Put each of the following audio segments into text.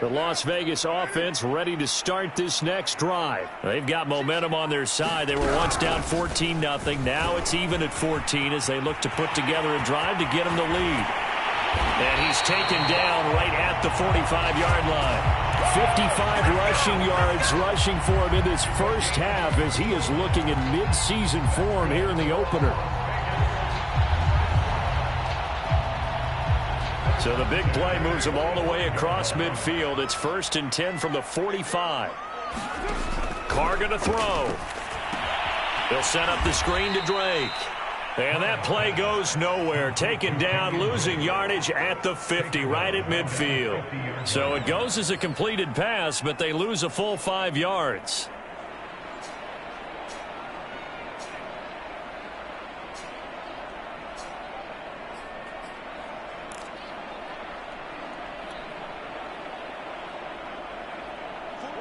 The Las Vegas offense ready to start this next drive. They've got momentum on their side. They were once down 14-0. Now it's even at 14 as they look to put together a drive to get them the lead. And he's taken down right at the 45-yard line. 55 rushing yards rushing for him in this first half as he is looking in mid-season form here in the opener. So the big play moves him all the way across midfield. It's 1st and 10 from the 45. Carr going to throw. They'll set up the screen to Drake. And that play goes nowhere. Taken down, losing yardage at the 50, right at midfield. So it goes as a completed pass, but they lose a full 5 yards.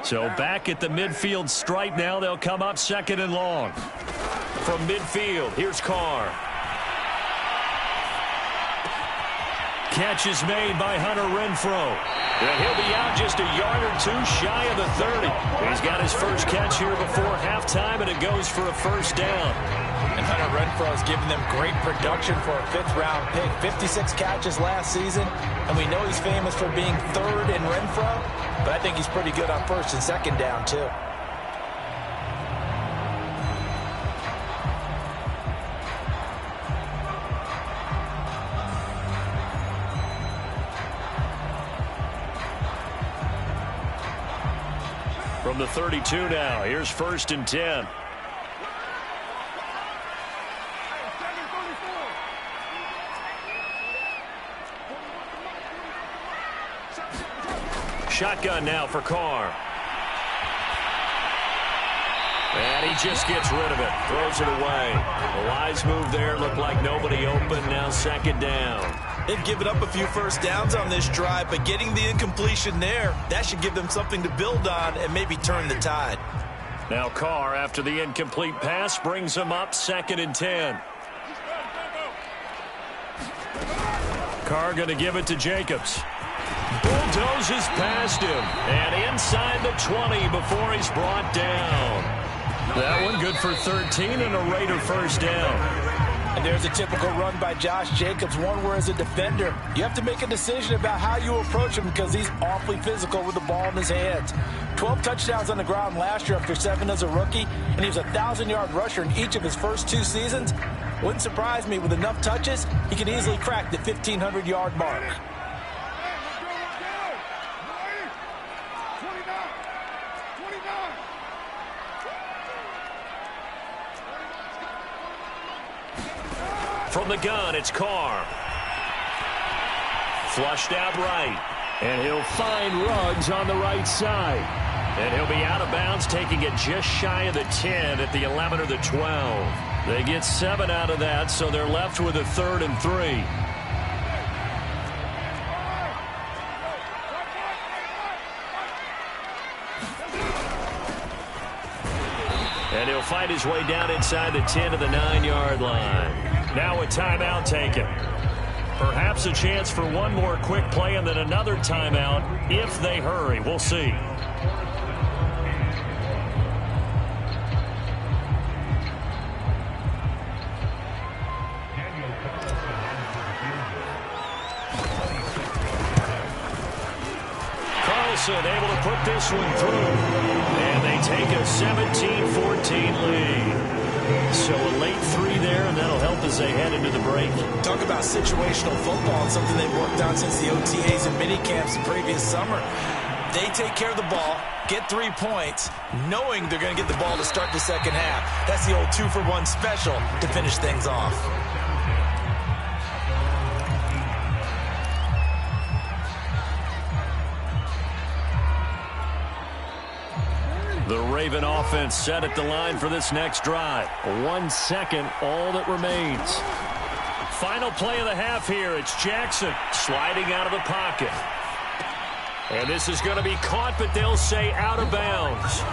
So back at the midfield stripe now. They'll come up 2nd and long. From midfield, here's Carr. Catch is made by Hunter Renfrow. And he'll be out just a yard or two shy of the 30. He's got his first catch here before halftime, and it goes for a 1st down. And Hunter Renfrow has given them great production for a 5th-round pick. 56 catches last season, and we know he's famous for being 3rd in Renfrow, but I think he's pretty good on 1st and 2nd down, too. From the 32 now, here's 1st and 10. Shotgun now for Carr. And he just gets rid of it. Throws it away. The wise move there. Looked like nobody open. Now 2nd down. They've given up a few 1st downs on this drive, but getting the incompletion there, that should give them something to build on and maybe turn the tide. Now Carr, after the incomplete pass, brings him up 2nd and 10. Carr going to give it to Jacobs. Bulldozes past him. And inside the 20 before he's brought down. That one good for 13 and a Raider 1st down. And there's a typical run by Josh Jacobs, one where as a defender, you have to make a decision about how you approach him because he's awfully physical with the ball in his hands. 12 touchdowns on the ground last year after 7 as a rookie, and he was a 1,000-yard rusher in each of his first 2 seasons. Wouldn't surprise me, with enough touches, he could easily crack the 1,500-yard mark. From the gun, it's Carr. Flushed out right. And he'll find Ruggs on the right side. And he'll be out of bounds, taking it just shy of the 10 at the 11 or the 12. They get 7 out of that, so they're left with a 3rd and 3. And he'll fight his way down inside the 10 to the 9-yard line. Now a timeout taken. Perhaps a chance for one more quick play and then another timeout if they hurry. We'll see. Carlson able to put this one through. And they take a 17-14 lead. So a late 3 there, and that'll help as they head into the break. Talk about situational football, and something they've worked on since the OTAs and minicamps the previous summer. They take care of the ball, get 3 points, knowing they're going to get the ball to start the 2nd half. That's the old 2-for-1 special to finish things off. The Raven offense set at the line for this next drive. 1 second, all that remains. Final play of the half here. It's Jackson sliding out of the pocket. And this is going to be caught, but they'll say out of bounds.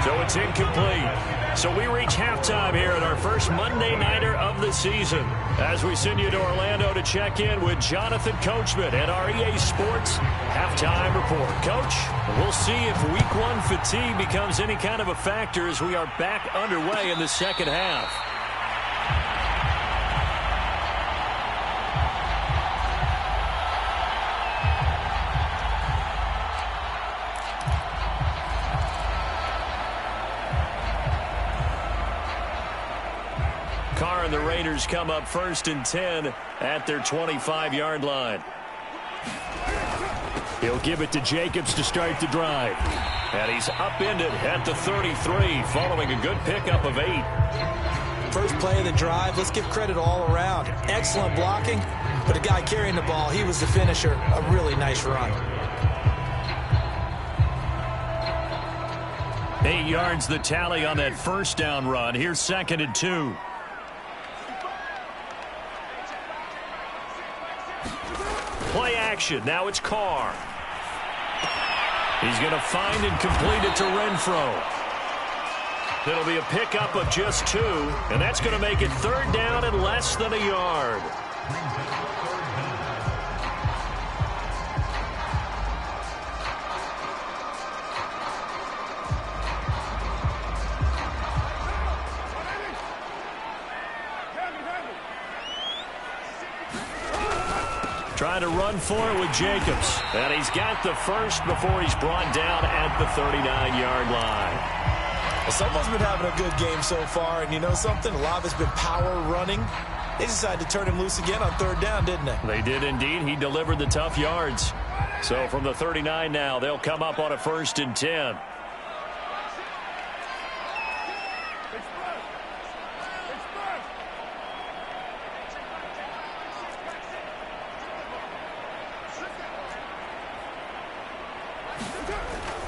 So it's incomplete. So we reach halftime here at our first Monday Nighter of the season as we send you to Orlando to check in with Jonathan Coachman at our EA Sports Halftime Report. Coach, we'll see if Week 1 fatigue becomes any kind of a factor as we are back underway in the second half. And the Raiders come up 1st and 10 at their 25-yard line. He'll give it to Jacobs to start the drive. And he's upended at the 33 following a good pickup of 8. First play of the drive, let's give credit all around. Excellent blocking, but the guy carrying the ball, he was the finisher. A really nice run. 8 yards the tally on that first down run. Here's 2nd and 2. Play action. Now it's Carr. He's going to find and complete it to Renfro. It'll be a pickup of just 2, and that's going to make it 3rd down and less than a yard. Trying to run for it with Jacobs. And he's got the first before he's brought down at the 39-yard line. Well, someone's been having a good game so far, and you know something? A lot of it's been power running. They decided to turn him loose again on 3rd down, didn't they? They did indeed. He delivered the tough yards. So from the 39 now, they'll come up on a 1st and 10.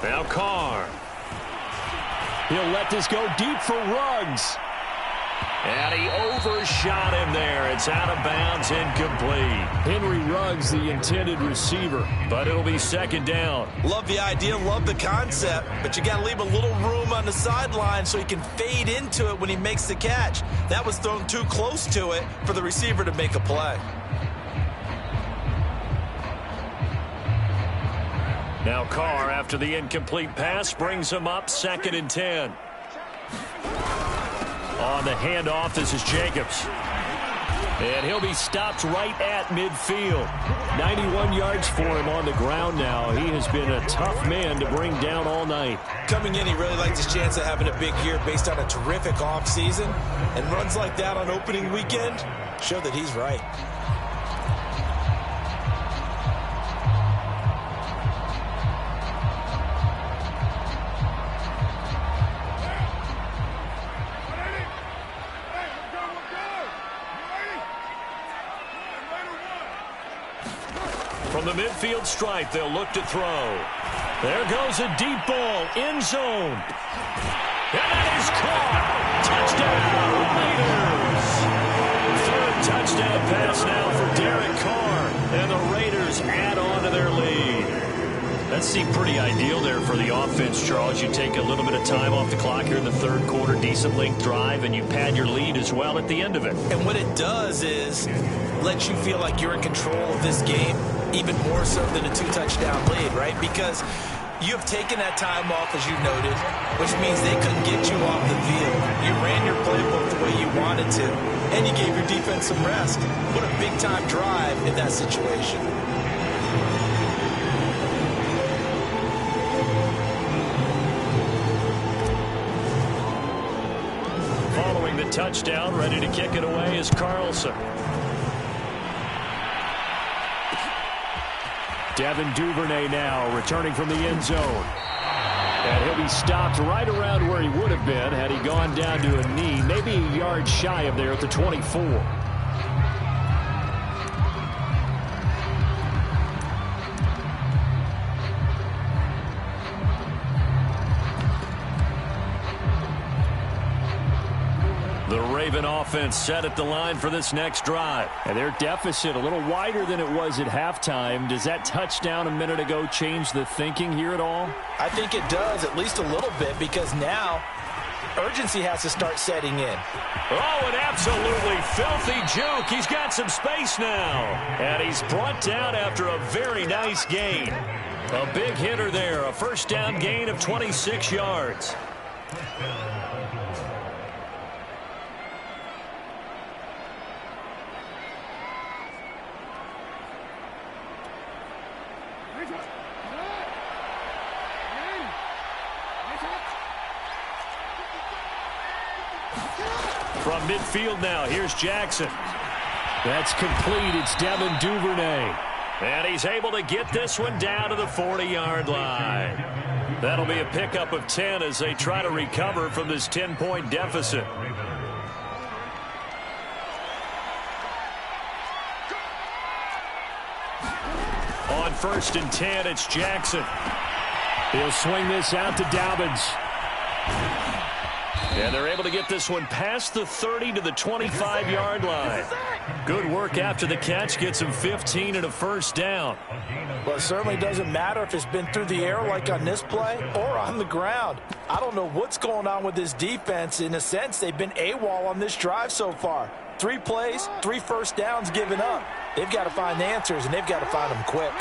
Now Carr. He'll let this go deep for Ruggs. And he overshot him there. It's out of bounds, incomplete. Henry Ruggs, the intended receiver, but it'll be 2nd down. Love the idea, love the concept, but you got to leave a little room on the sideline so he can fade into it when he makes the catch. That was thrown too close to it for the receiver to make a play. Now Carr, after the incomplete pass, brings him up 2nd and 10. On the handoff, this is Jacobs. And he'll be stopped right at midfield. 91 yards for him on the ground now. He has been a tough man to bring down all night. Coming in, he really liked his chance of having a big year based on a terrific offseason. And runs like that on opening weekend show that he's right. From the midfield stripe, they'll look to throw. There goes a deep ball, end zone. And that is caught. Touchdown, Raiders. 3rd touchdown pass now for Derek Carr. And the Raiders add on to their lead. That seemed pretty ideal there for the offense, Charles. You take a little bit of time off the clock here in the 3rd quarter, decent length drive, and you pad your lead as well at the end of it. And what it does is let you feel like you're in control of this game, even more so than a 2-touchdown lead, right? Because you have taken that time off, as you noted, which means they couldn't get you off the field. You ran your playbook the way you wanted to, and you gave your defense some rest. What a big-time drive in that situation. Following the touchdown, ready to kick it away is Carlson. Devin Duvernay now returning from the end zone. And he'll be stopped right around where he would have been had he gone down to a knee, maybe a yard shy of there at the 24. The Raven offense set at the line for this next drive. And their deficit a little wider than it was at halftime. Does that touchdown a minute ago change the thinking here at all? I think it does, at least a little bit, because now urgency has to start setting in. Oh, an absolutely filthy juke. He's got some space now. And he's brought down after a very nice gain. A big hitter there, a first down gain of 26 yards. From midfield now, here's Jackson. That's complete. It's Devin Duvernay. And he's able to get this one down to the 40-yard line. That'll be a pickup of 10 as they try to recover from this 10-point deficit. On 1st and 10, it's Jackson. He'll swing this out to Dobbins. And they're able to get this one past the 30 to the 25-yard line. Good work after the catch. Gets him 15 and a first down. Well, it certainly doesn't matter if it's been through the air like on this play or on the ground. I don't know what's going on with this defense. In a sense, they've been AWOL on this drive so far. 3 plays, 3 first downs given up. They've got to find the answers, and they've got to find them quick.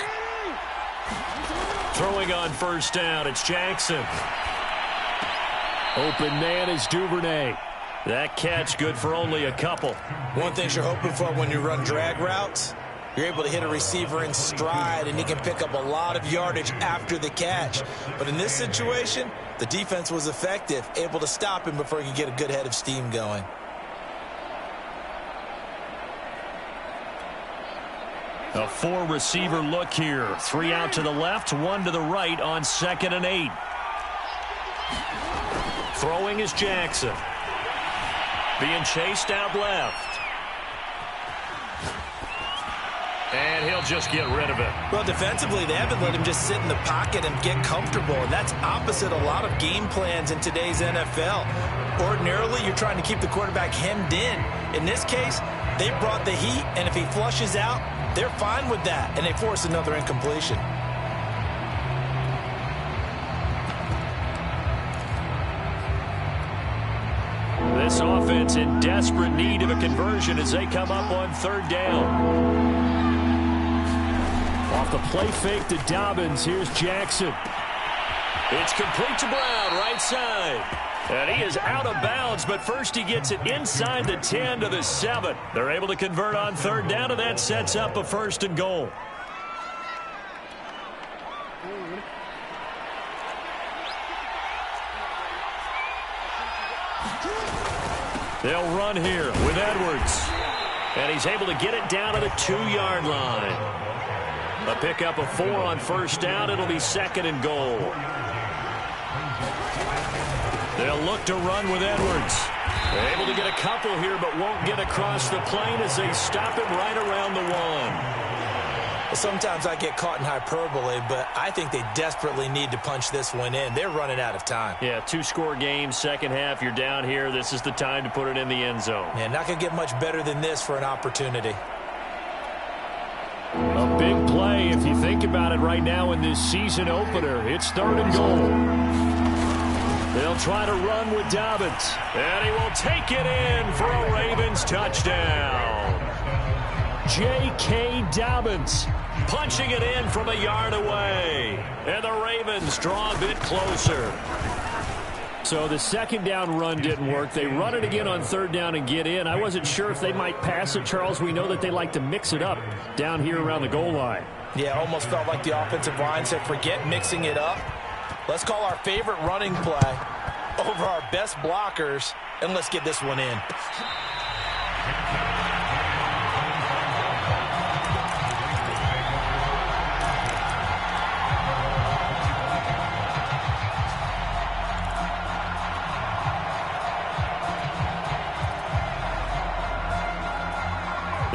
Throwing on first down, it's Jackson. Open man is Duvernay. That catch good for only a couple. One thing you're hoping for when you run drag routes, you're able to hit a receiver in stride, and he can pick up a lot of yardage after the catch. But in this situation, the defense was effective, able to stop him before he could get a good head of steam going. A 4-receiver look here. 3 out to the left, 1 to the right on 2nd and 8. Throwing is Jackson. Being chased out left. And he'll just get rid of it. Well, defensively, they haven't let him just sit in the pocket and get comfortable, and that's opposite a lot of game plans in today's NFL. Ordinarily, you're trying to keep the quarterback hemmed in. In this case, they brought the heat, and if he flushes out, they're fine with that, and they force another incompletion. This offense in desperate need of a conversion as they come up on 3rd down. Off the play fake to Dobbins, here's Jackson. It's complete to Brown, right side. And he is out of bounds, but first he gets it inside the 10 to the 7. They're able to convert on 3rd down, and that sets up a 1st and goal. They'll run here with Edwards. And he's able to get it down to the 2-yard line. A pickup of 4 on 1st down. It'll be 2nd and goal. They'll look to run with Edwards. They're able to get a couple here, but won't get across the plane as they stop him right around the 1. Sometimes I get caught in hyperbole, but I think they desperately need to punch this one in. They're running out of time. Yeah, 2-score game, second half, you're down here. This is the time to put it in the end zone. Yeah, not going to get much better than this for an opportunity. A big play, if you think about it right now in this season opener. It's 3rd and goal. They'll try to run with Dobbins. And he will take it in for a Ravens touchdown. J.K. Dobbins punching it in from a yard away. And the Ravens draw a bit closer. So the 2nd down run didn't work. They run it again on 3rd down and get in. I wasn't sure if they might pass it, Charles. We know that they like to mix it up down here around the goal line. Yeah, almost felt like the offensive line said, forget mixing it up. Let's call our favorite running play over our best blockers, and let's get this one in.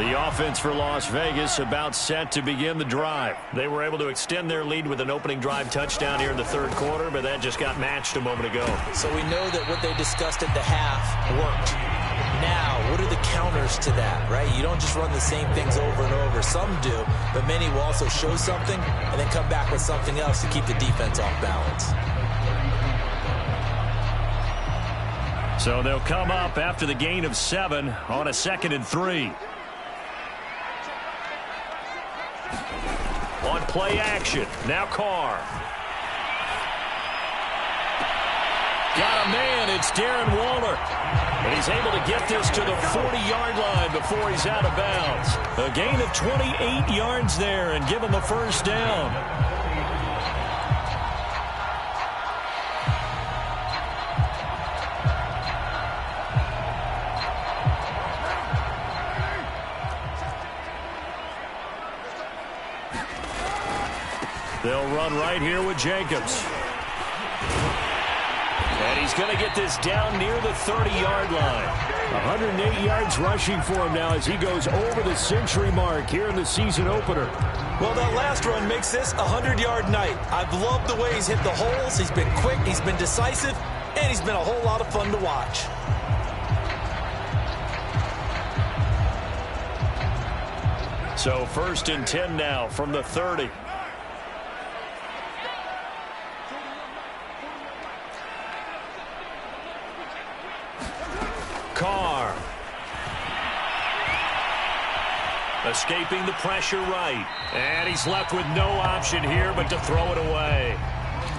The offense for Las Vegas about set to begin the drive. They were able to extend their lead with an opening drive touchdown here in the 3rd quarter, but that just got matched a moment ago. So we know that what they discussed at the half worked. Now counters to that, right? You don't just run the same things over and over. Some do, but many will also show something and then come back with something else to keep the defense off balance. So they'll come up after the gain of 7 on a 2nd and 3. On play action, now Carr. Got a man, it's Darren Waller. And he's able to get this to the 40-yard line before he's out of bounds. A gain of 28 yards there and give him a first down. They'll run right here with Jacobs. And he's going to get this down near the 30-yard line. 108 yards rushing for him now as he goes over the century mark here in the season opener. Well, that last run makes this a 100-yard night. I've loved the way he's hit the holes. He's been quick, he's been decisive, and he's been a whole lot of fun to watch. So 1st and 10 now from the 30. Carr. Escaping the pressure right. And he's left with no option here but to throw it away.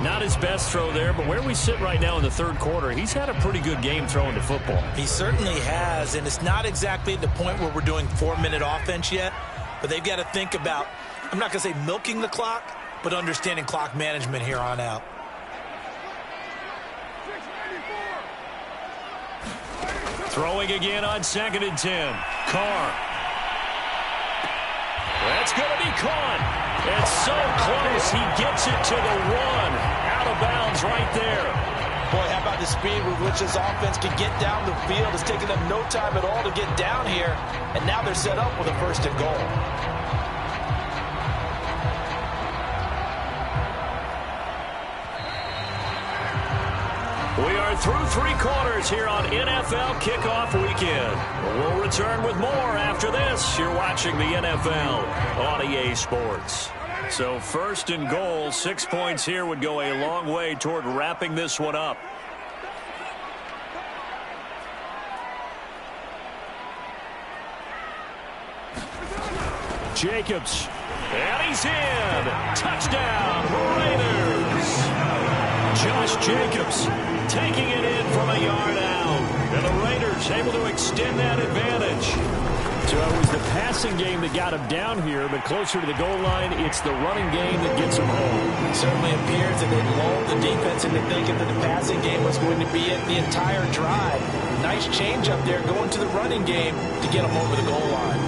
Not his best throw there, but where we sit right now in the 3rd quarter, he's had a pretty good game throwing the football. He certainly has, and it's not exactly the point where we're doing 4-minute offense yet, but they've got to think about, I'm not going to say milking the clock, but understanding clock management here on out. Throwing again on 2nd and 10. Carr. That's going to be caught. It's so close. He gets it to the 1. Out of bounds right there. Boy, how about the speed with which this offense can get down the field? It's taken them no time at all to get down here, and now they're set up with a 1st and goal. We are through 3 quarters here on NFL Kickoff Weekend. We'll return with more after this. You're watching the NFL on EA Sports. So 1st and goal, 6 points here would go a long way toward wrapping this one up. Jacobs. And he's in. Touchdown, Raiders. Josh Jacobs taking it in from a yard out. And the Raiders able to extend that advantage. So it was the passing game that got him down here, but closer to the goal line, it's the running game that gets him home. It certainly appears that they lulled the defense into thinking that the passing game was going to be it the entire drive. Nice change up there going to the running game to get them over the goal line.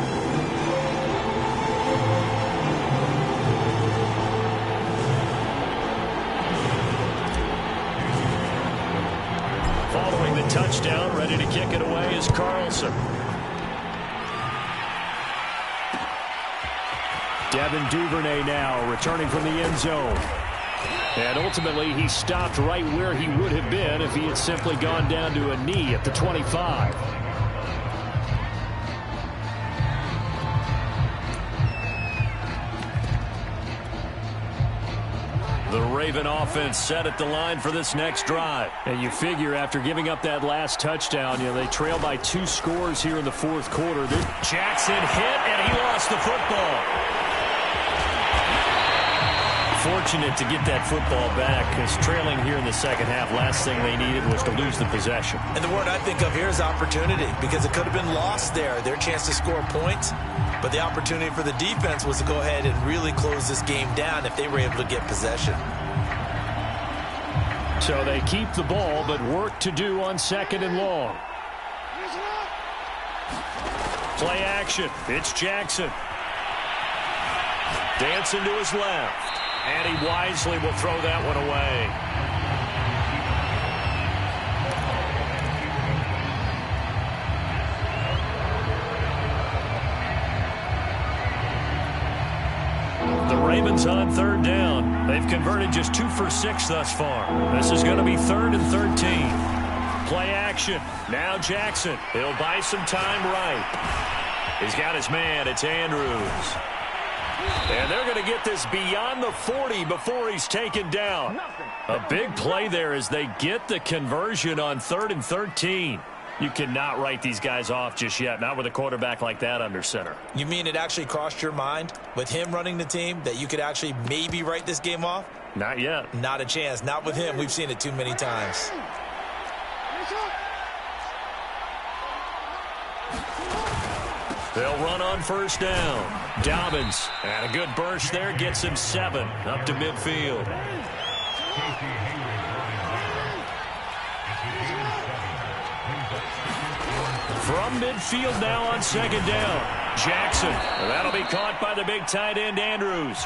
Following the touchdown, ready to kick it away is Carlson. Devin Duvernay now returning from the end zone. And ultimately, he stopped right where he would have been if he had simply gone down to a knee at the 25. The Raven offense set at the line for this next drive. And you figure after giving up that last touchdown, they trail by 2 scores here in the 4th quarter. Jackson hit, and he lost the football. Fortunate to get that football back, because trailing here in the 2nd half, last thing they needed was to lose the possession. And the word I think of here is opportunity, because it could have been lost there, their chance to score points. But the opportunity for the defense was to go ahead and really close this game down if they were able to get possession. So they keep the ball, but work to do on 2nd and long. Play action. It's Jackson. Dancing to his left. And he wisely will throw that one away. The Ravens on 3rd down. They've converted just 2 for 6 thus far. This is going to be 3rd and 13. Play action. Now Jackson. He'll buy some time right. He's got his man. It's Andrews. And they're going to get this beyond the 40 before he's taken down. A big play there as they get the conversion on 3rd and 13. You cannot write these guys off just yet, not with a quarterback like that under center. You mean it actually crossed your mind with him running the team that you could actually maybe write this game off? Not yet. Not a chance. Not with him. We've seen it too many times. They'll run on 1st down. Dobbins, and a good burst there, gets him 7 up to midfield. From midfield now on 2nd down. Jackson, and that'll be caught by the big tight end, Andrews.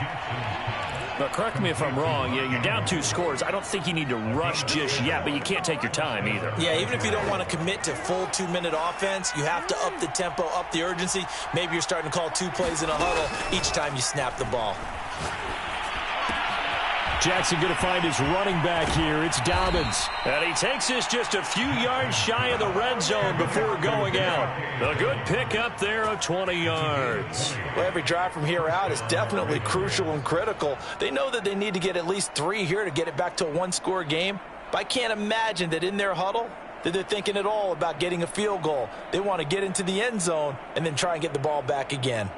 But correct me if I'm wrong, you're down 2 scores. I don't think you need to rush just yet, but you can't take your time either. Yeah, even if you don't want to commit to full 2-minute offense, you have to up the tempo, up the urgency. Maybe you're starting to call 2 plays in a huddle each time you snap the ball. Jackson going to find his running back here. It's Dobbins. And he takes this just a few yards shy of the red zone before going out. A good pickup there of 20 yards. Well, every drive from here out is definitely crucial and critical. They know that they need to get at least 3 here to get it back to a 1-score game. But I can't imagine that in their huddle that they're thinking at all about getting a field goal. They want to get into the end zone and then try and get the ball back again.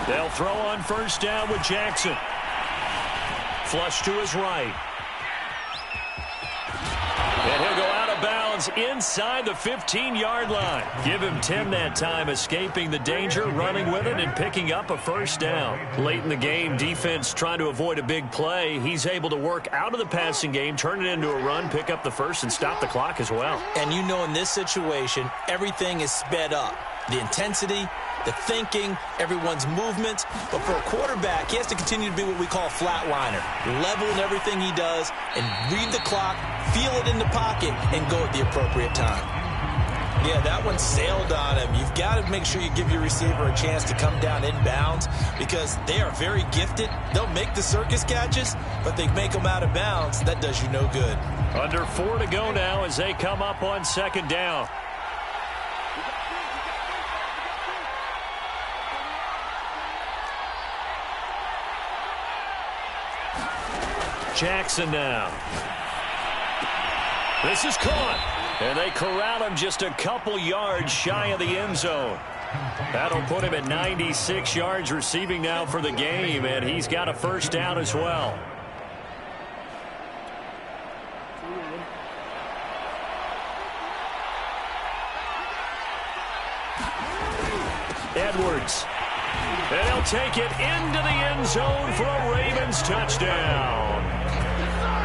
They'll throw on 1st down with Jackson. Flush to his right. And he'll go out of bounds inside the 15-yard line. Give him 10 that time, escaping the danger, running with it, and picking up a 1st down. Late in the game, defense trying to avoid a big play. He's able to work out of the passing game, turn it into a run, pick up the 1st, and stop the clock as well. And you know in this situation, everything is sped up. The intensity, the thinking, everyone's movement. But for a quarterback, he has to continue to be what we call a flatliner. Level in everything he does and read the clock, feel it in the pocket, and go at the appropriate time. Yeah, that one sailed on him. You've got to make sure you give your receiver a chance to come down inbounds because they are very gifted. They'll make the circus catches, but they make them out of bounds. That does you no good. Under 4 to go now as they come up on 2nd down. Jackson now. This is caught. And they corral him just a couple yards shy of the end zone. That'll put him at 96 yards receiving now for the game, and he's got a 1st down as well. Edwards. And he'll take it into the end zone for a Ravens touchdown.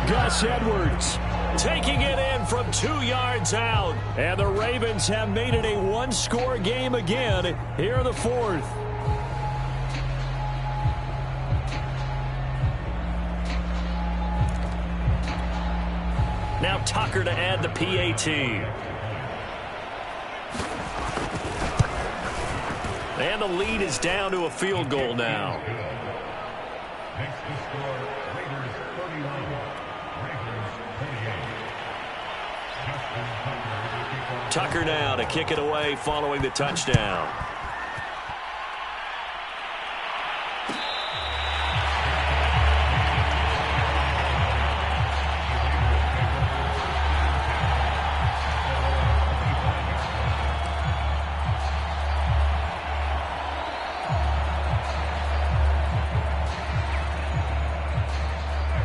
Gus Edwards taking it in from 2 yards out. And the Ravens have made it a 1-score game again here in the 4th. Now Tucker to add the PAT. And the lead is down to a field goal now. Tucker now to kick it away following the touchdown.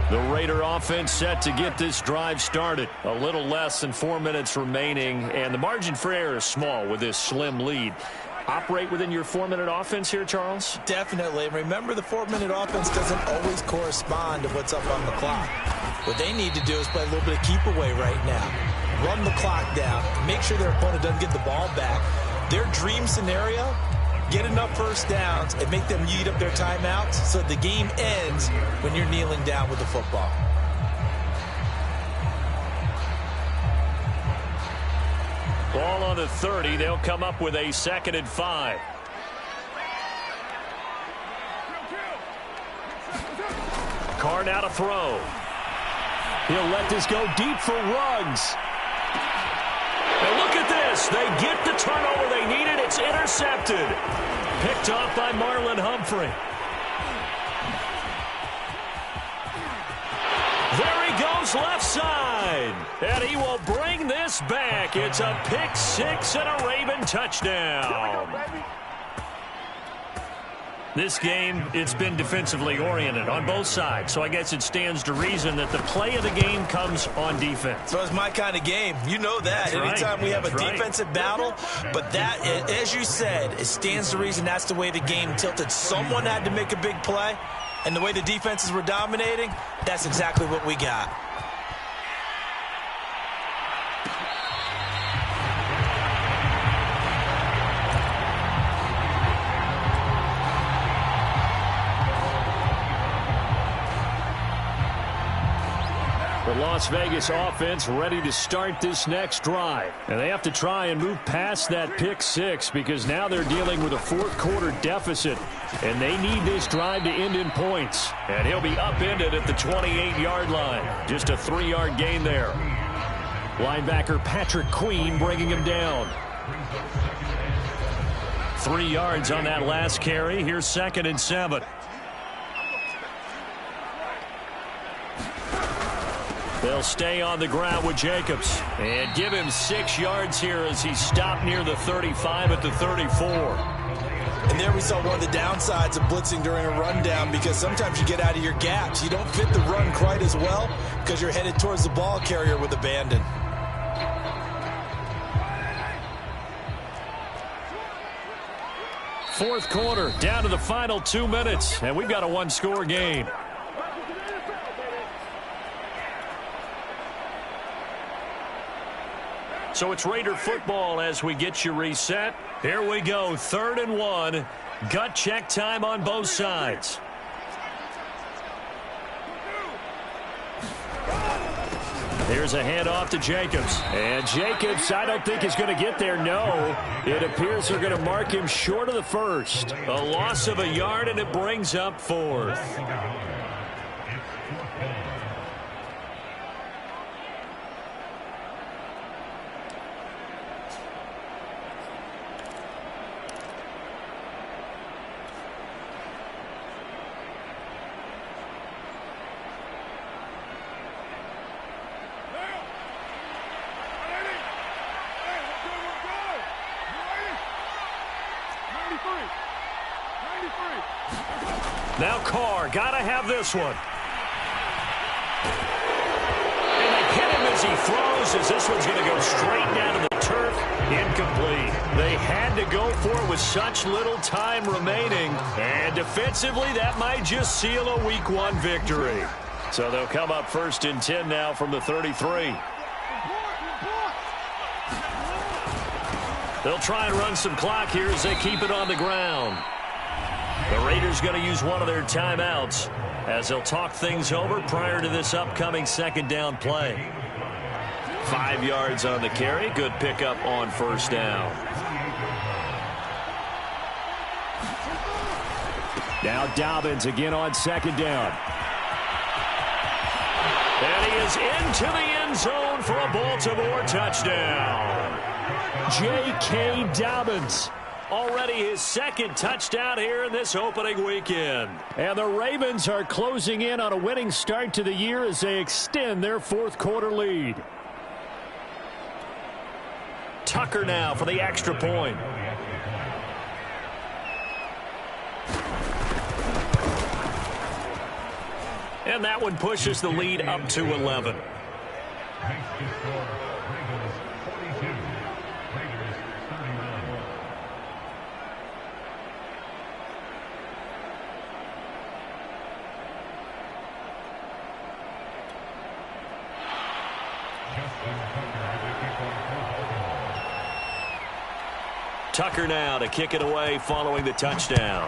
The Raider offense set to get this drive started. A little less than 4 minutes remaining, and the margin for error is small with this slim lead. Operate within your 4-minute offense here, Charles? Definitely. And remember, the 4-minute offense doesn't always correspond to what's up on the clock. What they need to do is play a little bit of keep away right now. Run the clock down. Make sure their opponent doesn't get the ball back. Their dream scenario, get enough 1st downs and make them eat up their timeouts so the game ends when you're kneeling down with the football. Ball on the 30. They'll come up with a 2nd and 5. Carr now to throw. He'll let this go deep for Ruggs. And look at this. They get the turnover they needed. It's intercepted. Picked off by Marlon Humphrey. There he goes left side. And he will bring this back. It's a pick 6 and a Raven touchdown. This game, it's been defensively oriented on both sides, so I guess it stands to reason that the play of the game comes on defense. So it's my kind of game. You know that. That's Anytime right. we have That's a right. defensive battle, but that, as you said, it stands to reason that's the way the game tilted. Someone had to make a big play, and the way the defenses were dominating, that's exactly what we got. The Las Vegas offense ready to start this next drive. And they have to try and move past that pick 6 because now they're dealing with a fourth-quarter deficit. And they need this drive to end in points. And he'll be upended at the 28-yard line. Just a 3-yard gain there. Linebacker Patrick Queen bringing him down. 3 yards on that last carry. Here's 2nd and 7. They'll stay on the ground with Jacobs and give him 6 yards here as he stopped near the 35 at the 34. And there we saw one of the downsides of blitzing during a rundown because sometimes you get out of your gaps. You don't fit the run quite as well because you're headed towards the ball carrier with abandon. Fourth quarter, down to the final 2 minutes, and we've got a one-score game. So it's Raider football as we get you reset. Here we go, 3rd and 1. Gut check time on both sides. Here's a handoff to Jacobs. And Jacobs, I don't think is going to get there. No, it appears they're going to mark him short of the first. A loss of a yard, and it brings up 4th. Now Carr, gotta have this one. And they hit him as he throws, as this one's gonna go straight down to the turf. Incomplete. They had to go for it with such little time remaining. And defensively, that might just seal a Week 1 victory. So they'll come up 1st and 10 now from the 33. They'll try and run some clock here as they keep it on the ground. The Raiders going to use one of their timeouts as they'll talk things over prior to this upcoming 2nd down play. 5 yards on the carry. Good pickup on 1st down. Now Dobbins again on 2nd down. And he is into the end zone for a Baltimore touchdown. J.K. Dobbins. Already his 2nd touchdown here in this opening weekend. And the Ravens are closing in on a winning start to the year as they extend their fourth-quarter lead. Tucker now for the extra point. And that one pushes the lead up to 11. Tucker now to kick it away following the touchdown.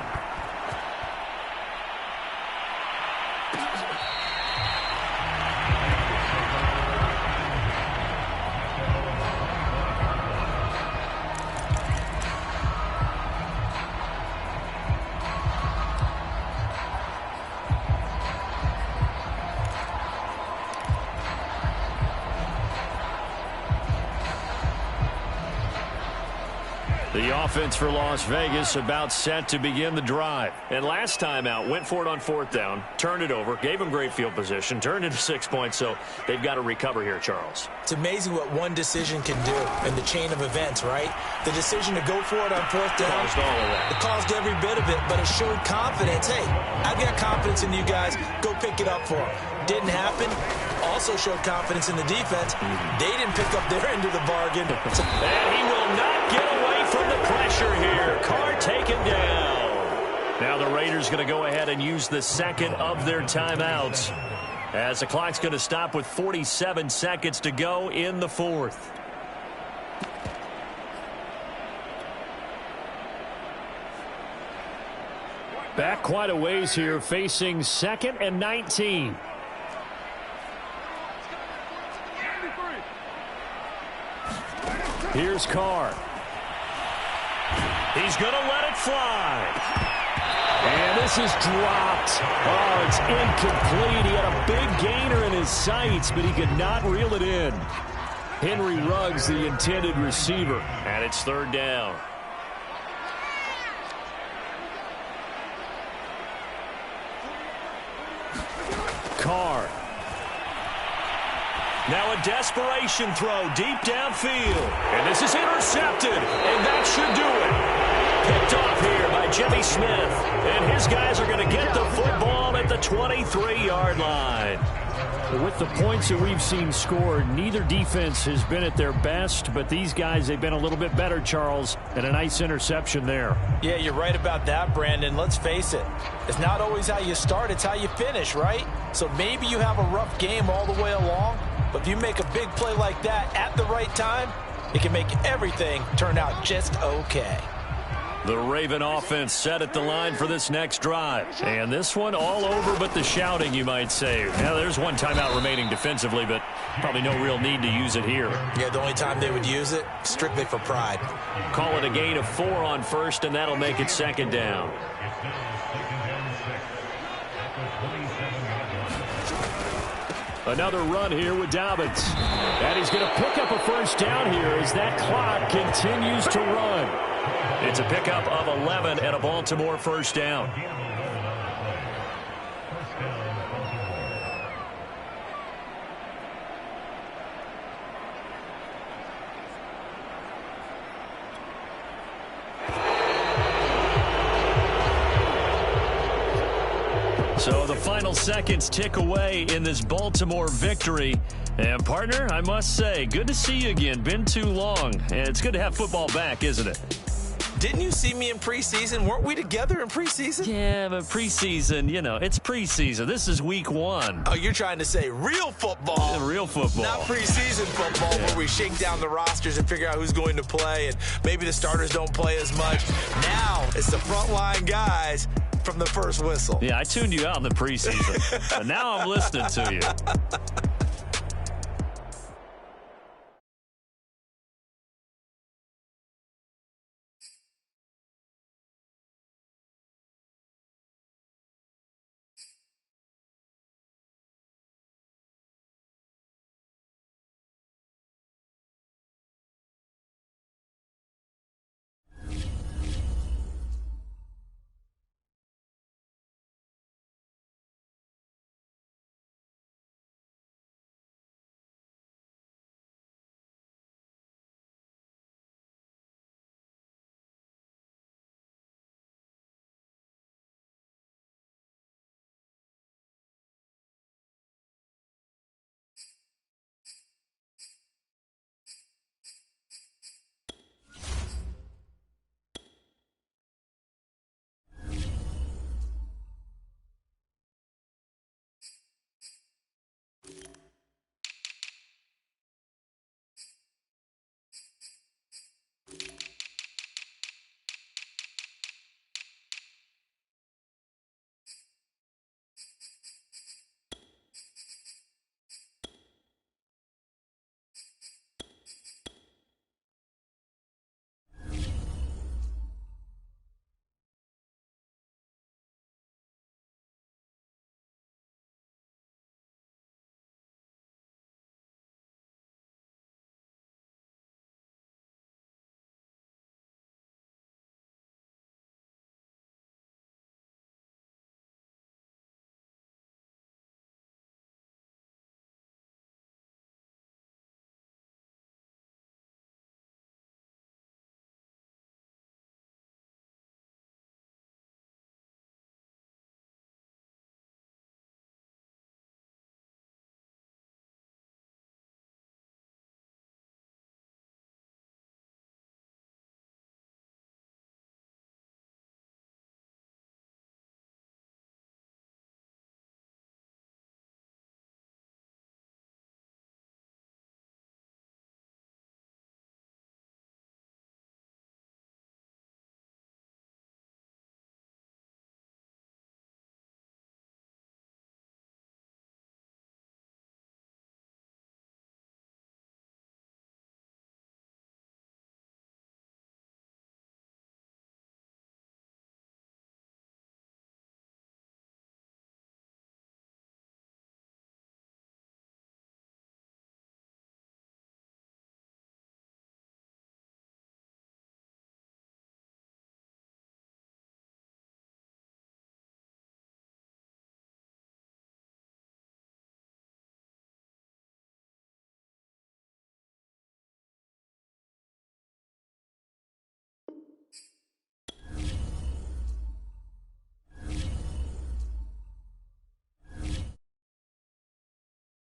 The offense for Las Vegas about set to begin the drive. And last time out, went for it on 4th down, turned it over, gave them great field position, turned into 6 points, so they've got to recover here, Charles. It's amazing what one decision can do in the chain of events, right? The decision to go for it on 4th down. Caused all of that. It caused every bit of it, but it showed confidence. Hey, I've got confidence in you guys. Go pick it up for them. Didn't happen. Also showed confidence in the defense. They didn't pick up their end of the bargain. And he will not get away from the pressure here. Carr taken down. Now the Raiders going to go ahead and use the second of their timeouts, as the clock's going to stop with 47 seconds to go in the 4th. Back quite a ways here, facing 2nd and 19. Here's Carr. He's going to let it fly. And this is dropped. Oh, it's incomplete. He had a big gainer in his sights, but he could not reel it in. Henry Ruggs, the intended receiver. And it's 3rd down. Carr. Now a desperation throw deep downfield. And this is intercepted. And that should do it. Picked off here by Jimmy Smith. And his guys are going to get the football at the 23-yard line. With the points that we've seen scored, neither defense has been at their best, but these guys, they've been a little bit better, Charles, and a nice interception there. Yeah, you're right about that, Brandon. Let's face it. It's not always how you start, it's how you finish, right? So maybe you have a rough game all the way along, but if you make a big play like that at the right time, it can make everything turn out just okay. The Raven offense set at the line for this next drive. And this one all over but the shouting, you might say. Now, there's one timeout remaining defensively, but probably no real need to use it here. Yeah, the only time they would use it, strictly for pride. Call it a gain of 4 on 1st, and that'll make it 2nd down. Another run here with Dobbins. And he's going to pick up a 1st down here as that clock continues to run. It's a pickup of 11 and a Baltimore 1st down. So the final seconds tick away in this Baltimore victory. And, partner, I must say, good to see you again. Been too long. And it's good to have football back, isn't it? Didn't you see me in preseason? Weren't we together in preseason? Yeah, but preseason, you know, it's preseason. This is week 1. Oh, you're trying to say real football. Yeah, real football. Not preseason football where we shake down the rosters and figure out who's going to play, and maybe the starters don't play as much. Now it's the frontline guys from the first whistle. Yeah, I tuned you out in the preseason, but now I'm listening to you.